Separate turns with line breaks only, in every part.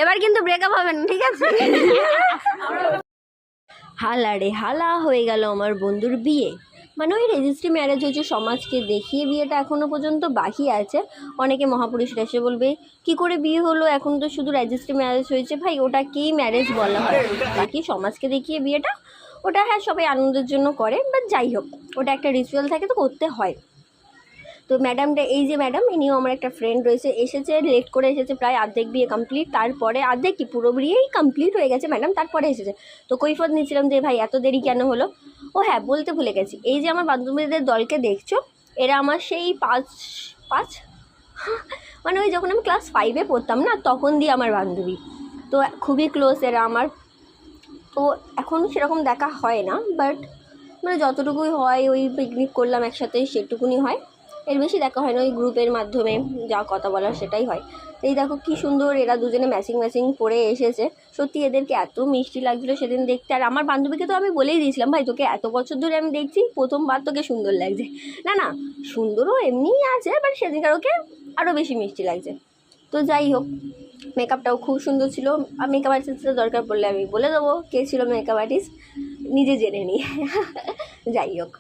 এবার কিন্তু ব্রেকআপ হবে না, ঠিক আছে? হালা রে হালা, হয়ে গেল আমার বন্ধুর বিয়ে। মানে ওই রেজিস্ট্রি ম্যারেজ হয়েছে, সমাজকে দেখিয়ে বিয়েটা এখনও পর্যন্ত বাকি আছে। অনেকে মহাপুরুষরা এসে বলবে কি করে বিয়ে হলো, এখন তো শুধু রেজিস্ট্রি ম্যারেজ হয়েছে। ভাই ওটাকেই ম্যারেজ বলা হয়, বাকি সমাজকে দেখিয়ে বিয়েটা ওটা হ্যাঁ সবাই আনন্দের জন্য করে, বাট যাই হোক ওটা একটা রিচুয়াল থাকে, তো করতে হয়। তো ম্যাডামটা, এই যে ম্যাডাম, ইনিও আমার একটা ফ্রেন্ড রয়েছে, এসেছে লেট করে এসেছে, প্রায় অর্ধেক বিয়ে কমপ্লিট, তারপরে অর্ধেক কি পুরো বিয়েই কমপ্লিট হয়ে গেছে ম্যাডাম, তারপরে এসেছে। তো কৈফত নিচ্ছিলাম যে ভাই এত দেরি কেন হলো। ও হ্যাঁ বলতে ভুলে গেছি, এই যে আমার বান্ধবীদের দলকে দেখছো, এরা আমার সেই পাঁচ মানে ওই যখন আমি ক্লাস 5-এ পড়তাম না, তখন দিয়ে আমার বান্ধবী। তো খুবই ক্লোজ এরা আমার। তো এখন সেরকম দেখা হয় না, বাট মানে যতটুকুই হয়, ওই পিকনিক করলাম একসাথে সেটুকুনি হয়, এর বেশি দেখা হয় না। ওই গ্রুপের মাধ্যমে যা কথা বলার সেটাই হয়। এই দেখো কি সুন্দর এরা দুজনে ম্যাচিং পরে এসেছে, সত্যি এদেরকে এত মিষ্টি লাগছিলো সেদিন দেখতে। আর আমার বান্ধবীকে তো আমি বলেই দিয়েছিলাম, ভাই তোকে এত বছর ধরে আমি দেখছি, প্রথমবার তোকে সুন্দর লাগছে। না না, সুন্দরও এমনিই আছে, বাট সেদিনকার ওকে আরও বেশি মিষ্টি লাগছে। তো যাই হোক, মেকআপটাও খুব সুন্দর ছিল। আর মেকআপ আর্টিস্টের দরকার পড়লে আমি বলে দেবো কে ছিল মেকআপ আর্টিস্ট, নিজে জেনে নিই। যাই হোক,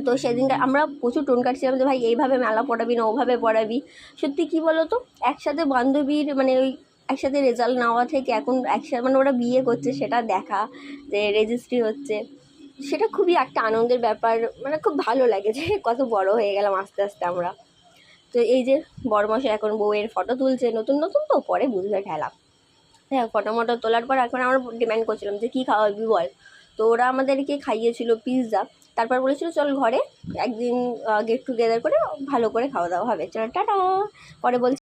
তো সেদিনটা আমরা প্রচুর টোন কাটছিলাম যে ভাই এইভাবে মেলা পড়াবি না ওভাবে পড়াবি। সত্যি কী বলো তো, একসাথে বান্ধবীর মানে ওই একসাথে রেজাল্ট নেওয়া থেকে এখন একসাথে মানে ওরা বিয়ে করছে সেটা দেখা, যে রেজিস্ট্রি হচ্ছে, সেটা খুবই একটা আনন্দের ব্যাপার। মানে খুব ভালো লাগে যে কত বড় হয়ে গেলাম আস্তে আস্তে আমরা। তো এই যে বড়মশাই এখন বউয়ের ফটো তুলছে, নতুন নতুন তো, পরে বুঝবে ঠেলা। হ্যাঁ, ফটো মটো তোলার পর এখন আমরা ডিমান্ড করছিলাম যে কী খাওয়াবি বল। তো ওরা আমাদেরকে খাইয়েছিল পিৎজা, তারপর বলেছিল চল ঘরে একদিন গেট টুগেদার করে ভালো করে খাওয়া দাওয়া হবে, চল টাটা। পরে বলছি